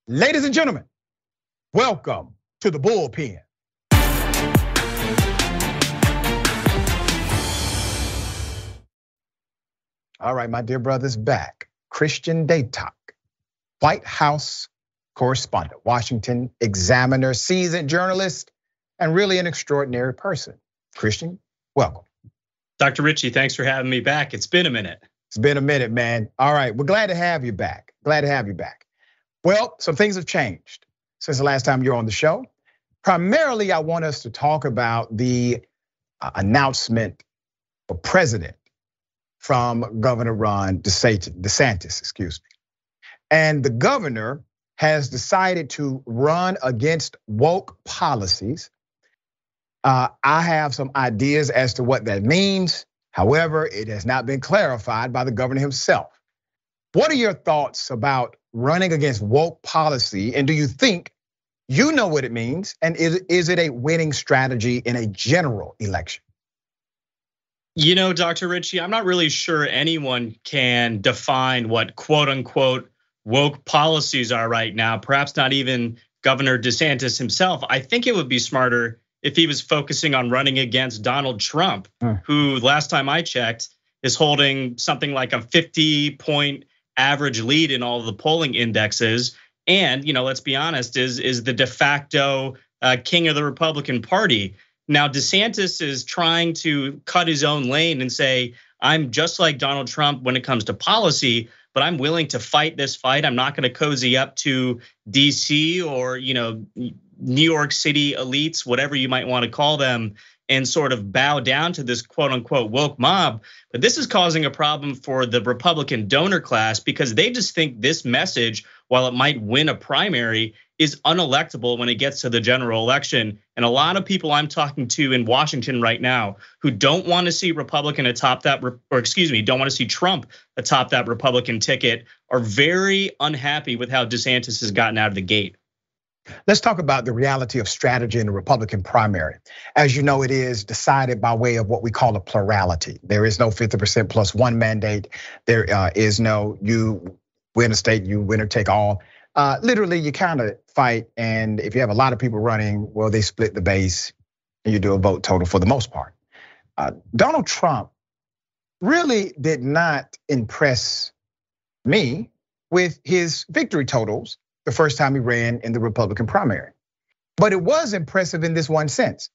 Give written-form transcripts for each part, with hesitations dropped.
Ladies and gentlemen, welcome to the Bullpen. All right, my dear brother's back. Christian Datoc, White House correspondent, Washington Examiner, seasoned journalist, and really an extraordinary person. Christian, welcome. Dr. Richey, thanks for having me back. It's been a minute. It's been a minute, man. All right, we're glad to have you back. Glad to have you back. Well, some things have changed since the last time you were on the show. Primarily, I want us to talk about the announcement for president from Governor Ron DeSantis, excuse me. And the governor has decided to run against woke policies. I have some ideas as to what that means. However, it has not been clarified by the governor himself. What are your thoughts about running against woke policy? And do you think you know what it means? And is it a winning strategy in a general election? You know, Dr. Richey, I'm not really sure anyone can define what quote unquote woke policies are right now. Perhaps not even Governor DeSantis himself. I think it would be smarter if he was focusing on running against Donald Trump, who last time I checked is holding something like a 50-point average lead in all of the polling indexes. And let's be honest, is the de facto king of the Republican Party. Now, DeSantis is trying to cut his own lane and say, I'm just like Donald Trump when it comes to policy, but I'm willing to fight this fight. I'm not going to cozy up to DC or New York City elites, whatever you might want to call them, and sort of bow down to this quote unquote woke mob. But this is causing a problem for the Republican donor class because they just think this message, while it might win a primary, is unelectable when it gets to the general election. And a lot of people I'm talking to in Washington right now who don't want to see Republican atop that, don't want to see Trump atop that Republican ticket are very unhappy with how DeSantis has gotten out of the gate. Let's talk about the reality of strategy in the Republican primary. As you know, it is decided by way of what we call a plurality. There is no 50% plus one mandate. There is no you win a state, you win or take all. Literally, you kind of fight, and if you have a lot of people running, well, they split the base, and you do a vote total for the most part. Donald Trump really did not impress me with his victory totals the first time he ran in the Republican primary. But it was impressive in this one sense.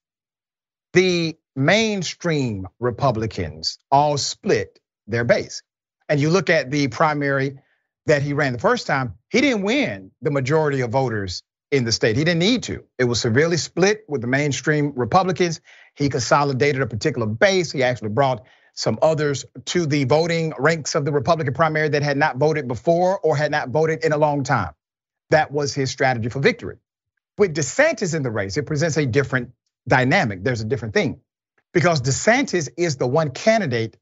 The mainstream Republicans all split their base. And you look at the primary that he ran the first time, he didn't win the majority of voters in the state. He didn't need to. It was severely split with the mainstream Republicans. He consolidated a particular base. He actually brought some others to the voting ranks of the Republican primary that had not voted before or had not voted in a long time. That was his strategy for victory. With DeSantis in the race, it presents a different dynamic. There's a different thing because DeSantis is the one candidate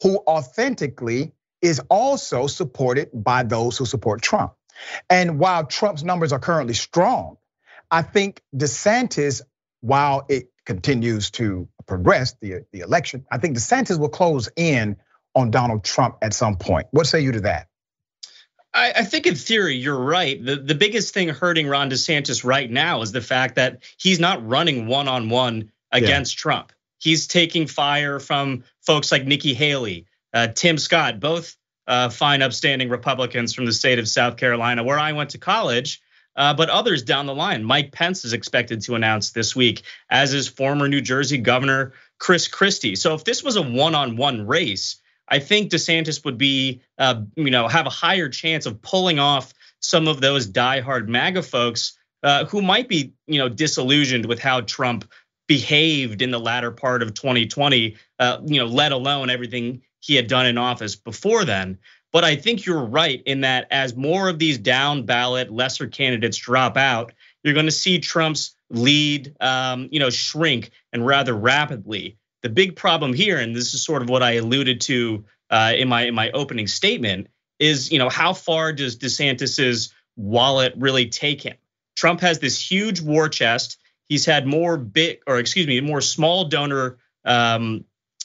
who authentically is also supported by those who support Trump. And while Trump's numbers are currently strong, I think DeSantis, while it continues to progress the election, I think DeSantis will close in on Donald Trump at some point. What say you to that? I think in theory, you're right. The biggest thing hurting Ron DeSantis right now is the fact that he's not running one-on-one against Trump. He's taking fire from folks like Nikki Haley, Tim Scott, both fine, upstanding Republicans from the state of South Carolina, where I went to college, but others down the line. Mike Pence is expected to announce this week, as is former New Jersey Governor Chris Christie. So if this was a one-on-one race, I think DeSantis would be, have a higher chance of pulling off some of those diehard MAGA folks who might be, disillusioned with how Trump behaved in the latter part of 2020, let alone everything he had done in office before then. But I think you're right in that as more of these down ballot lesser candidates drop out, you're going to see Trump's lead, shrink and rather rapidly. The big problem here, and this is sort of what I alluded to in my opening statement, is how far does DeSantis's wallet really take him? Trump has this huge war chest. He's had more small donor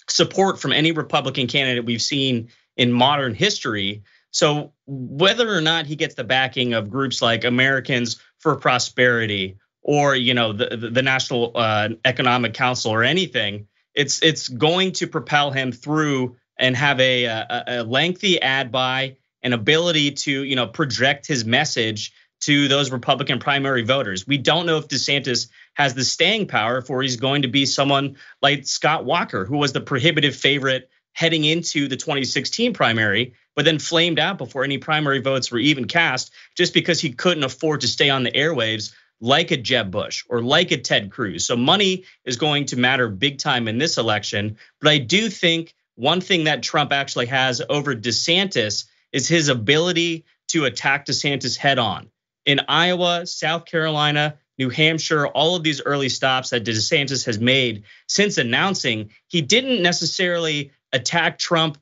support from any Republican candidate we've seen in modern history. So whether or not he gets the backing of groups like Americans for Prosperity or the National Economic Council or anything, it's going to propel him through and have a lengthy ad buy, an ability to project his message to those Republican primary voters. We don't know if DeSantis has the staying power for he's going to be someone like Scott Walker, who was the prohibitive favorite heading into the 2016 primary, but then flamed out before any primary votes were even cast just because he couldn't afford to stay on the airwaves like a Jeb Bush or like a Ted Cruz. So money is going to matter big time in this election. But I do think one thing that Trump actually has over DeSantis is his ability to attack DeSantis head on. In Iowa, South Carolina, New Hampshire, all of these early stops that DeSantis has made since announcing, he didn't necessarily attack Trump,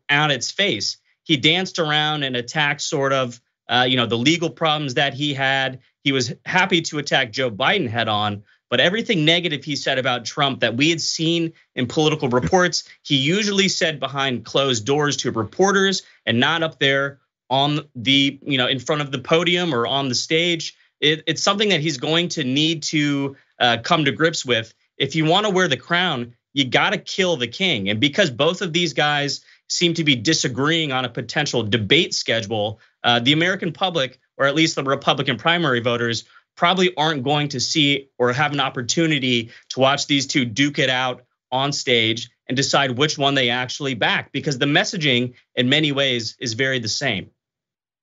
out its face. He danced around and attacked sort of, the legal problems that he had. He was happy to attack Joe Biden head on, but everything negative he said about Trump that we had seen in political reports, he usually said behind closed doors to reporters and not up there on the, in front of the podium or on the stage. It's something that he's going to need to come to grips with. If you want to wear the crown, you got to kill the king. And because both of these guys seem to be disagreeing on a potential debate schedule, the American public, or at least the Republican primary voters, probably aren't going to see or have an opportunity to watch these two duke it out on stage and decide which one they actually back, because the messaging in many ways is very the same.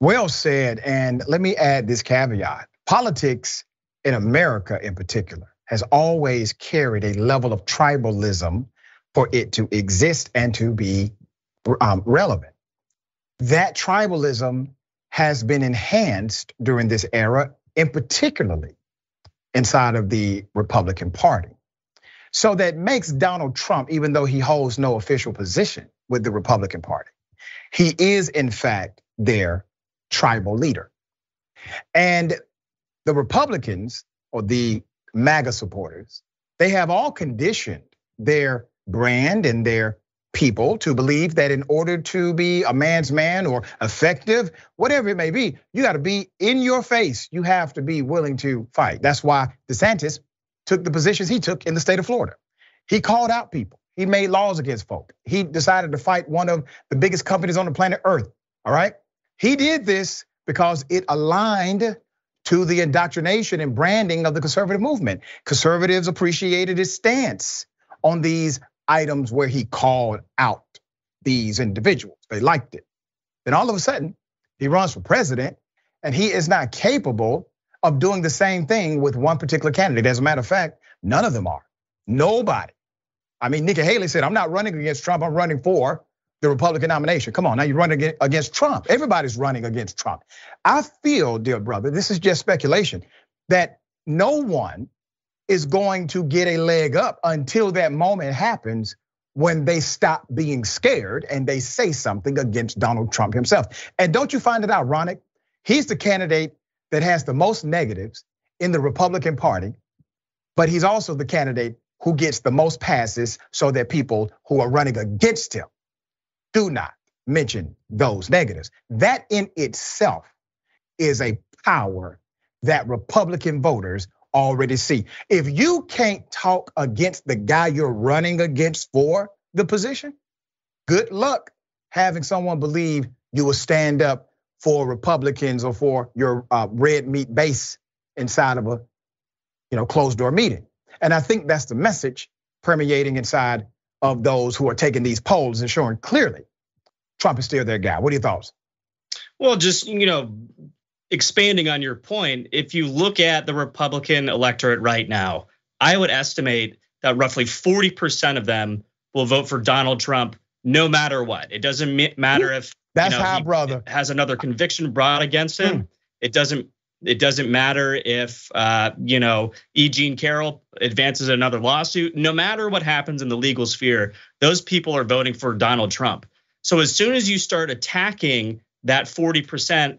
Well said. And let me add this caveat. Politics in America in particular has always carried a level of tribalism for it to exist and to be relevant. That tribalism has been enhanced during this era, in particularly inside of the Republican Party. So that makes Donald Trump, even though he holds no official position with the Republican Party, he is in fact their tribal leader. And the Republicans, or the MAGA supporters, they have all conditioned their brand and their people to believe that in order to be a man's man or effective, whatever it may be, you got to be in your face. You have to be willing to fight. That's why DeSantis took the positions he took in the state of Florida. He called out people. He made laws against folk. He decided to fight one of the biggest companies on the planet Earth, all right? He did this because it aligned to the indoctrination and branding of the conservative movement. Conservatives appreciated his stance on these items where he called out these individuals. They liked it. Then all of a sudden, he runs for president and he is not capable of doing the same thing with one particular candidate. As a matter of fact, none of them are. Nobody. I mean, Nikki Haley said, I'm not running against Trump, I'm running for the Republican nomination. Come on, now you're running against Trump. Everybody's running against Trump. I feel, dear brother, this is just speculation, that no one is going to get a leg up until that moment happens when they stop being scared and they say something against Donald Trump himself. And don't you find it ironic? He's the candidate that has the most negatives in the Republican Party, but he's also the candidate who gets the most passes so that people who are running against him do not mention those negatives. That in itself is a power that Republican voters already see. If you can't talk against the guy you're running against for the position, good luck having someone believe you will stand up for Republicans or for your red meat base inside of a closed door meeting. And I think that's the message permeating inside of those who are taking these polls and showing clearly Trump is still their guy. What are your thoughts? Well, just, expanding on your point, if you look at the Republican electorate right now, I would estimate that roughly 40% of them will vote for Donald Trump no matter what. It doesn't matter if that's high, brother, has another conviction brought against him. It doesn't matter if E. Jean Carroll advances another lawsuit. No matter what happens in the legal sphere, those people are voting for Donald Trump. So as soon as you start attacking that 40%,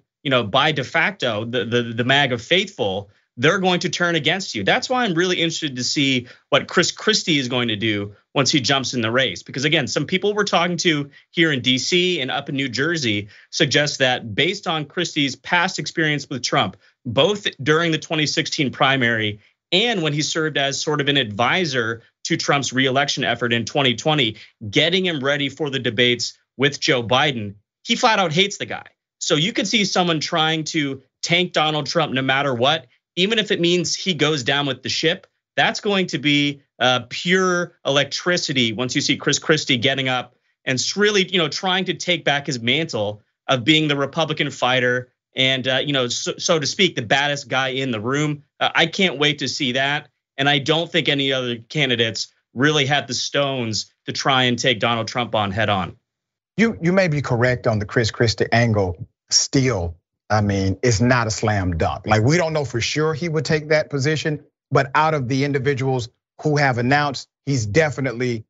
by de facto, the MAGA faithful, they're going to turn against you. That's why I'm really interested to see what Chris Christie is going to do once he jumps in the race. Because again, some people we're talking to here in DC and up in New Jersey suggest that based on Christie's past experience with Trump, both during the 2016 primary and when he served as sort of an advisor to Trump's reelection effort in 2020, getting him ready for the debates with Joe Biden, he flat out hates the guy. So you could see someone trying to tank Donald Trump no matter what, even if it means he goes down with the ship. That's going to be pure electricity once you see Chris Christie getting up and really, trying to take back his mantle of being the Republican fighter and, so to speak, the baddest guy in the room. I can't wait to see that. And I don't think any other candidates really have the stones to try and take Donald Trump on head on. You may be correct on the Chris Christie angle. Still, I mean, it's not a slam dunk. Like, we don't know for sure he would take that position, but out of the individuals who have announced, he's definitely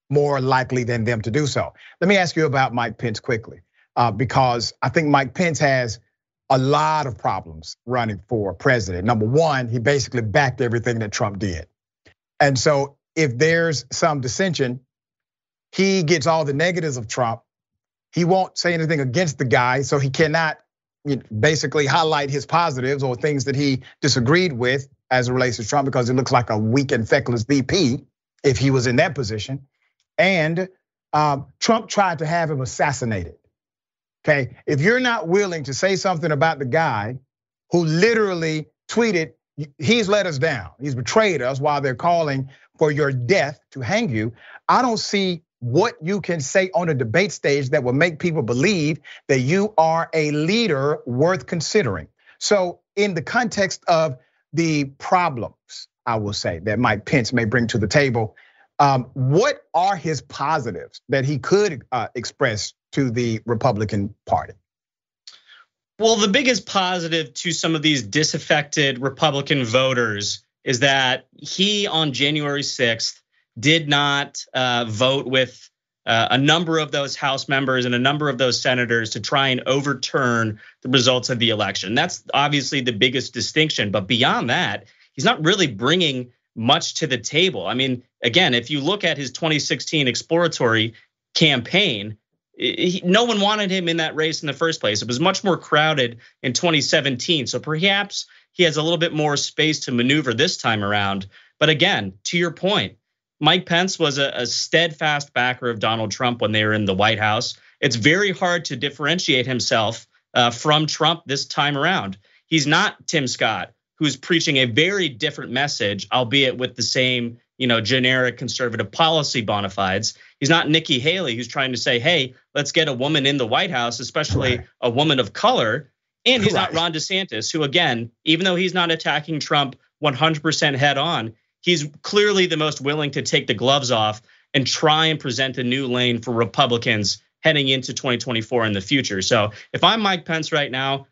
more likely than them to do so. Let me ask you about Mike Pence quickly, because I think Mike Pence has a lot of problems running for president. Number one, he basically backed everything that Trump did. And so if there's some dissension, he gets all the negatives of Trump. He won't say anything against the guy, so he cannot basically highlight his positives or things that he disagreed with as it relates to Trump, because it looks like a weak and feckless VP if he was in that position. And Trump tried to have him assassinated. Okay, if you're not willing to say something about the guy who literally tweeted, he's let us down, he's betrayed us while they're calling for your death to hang you, I don't see what you can say on a debate stage that will make people believe that you are a leader worth considering. So in the context of the problems, I will say, that Mike Pence may bring to the table, what are his positives that he could express to the Republican Party? Well, the biggest positive to some of these disaffected Republican voters is that he, on January 6th, did not vote with a number of those House members and a number of those senators to try and overturn the results of the election. That's obviously the biggest distinction. But beyond that, he's not really bringing much to the table. I mean, again, if you look at his 2016 exploratory campaign, no one wanted him in that race in the first place. It was much more crowded in 2017. So perhaps he has a little bit more space to maneuver this time around. But again, to your point, Mike Pence was a steadfast backer of Donald Trump when they were in the White House. It's very hard to differentiate himself from Trump this time around. He's not Tim Scott, who's preaching a very different message, albeit with the same, generic conservative policy bona fides. He's not Nikki Haley, who's trying to say, hey, let's get a woman in the White House, especially a woman of color. And he's not Ron DeSantis, who, again, even though he's not attacking Trump 100% head on, he's clearly the most willing to take the gloves off and try and present a new lane for Republicans heading into 2024 in the future. So if I'm Mike Pence right now,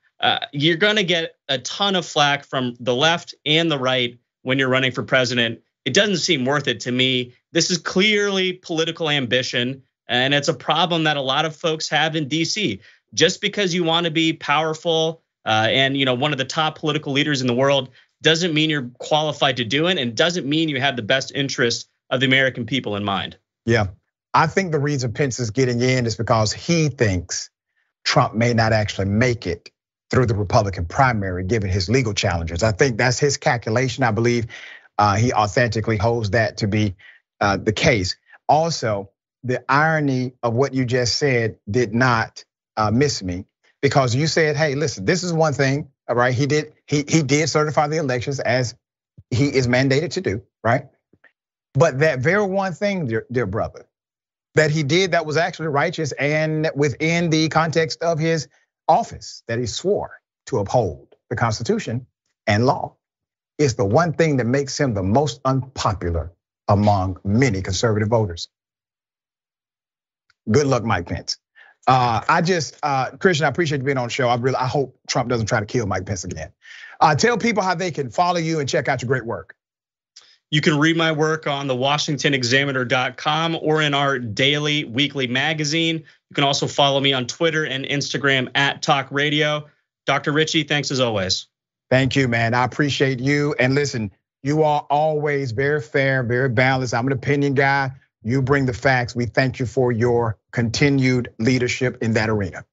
you're gonna get a ton of flack from the left and the right when you're running for president. It doesn't seem worth it to me. This is clearly political ambition, and it's a problem that a lot of folks have in DC. Just because you want to be powerful and one of the top political leaders in the world doesn't mean you're qualified to do it, and doesn't mean you have the best interests of the American people in mind. Yeah, I think the reason Pence is getting in is because he thinks Trump may not actually make it through the Republican primary, given his legal challenges. I think that's his calculation. I believe he authentically holds that to be the case. Also, the irony of what you just said did not miss me, because you said, hey, listen, this is one thing, all right? He did certify the elections as he is mandated to do, right? But that very one thing, dear brother, that he did that was actually righteous and within the context of his office, that he swore to uphold the Constitution and law, is the one thing that makes him the most unpopular among many conservative voters. Good luck, Mike Pence. Christian, I appreciate you being on the show. I hope Trump doesn't try to kill Mike Pence again. Tell people how they can follow you and check out your great work. You can read my work on the WashingtonExaminer.com or in our daily, weekly magazine. You can also follow me on Twitter and Instagram @Talk Radio. Dr. Richey, thanks as always. Thank you, man. I appreciate you. And listen, you are always very fair, very balanced. I'm an opinion guy. You bring the facts. We thank you for your continued leadership in that arena.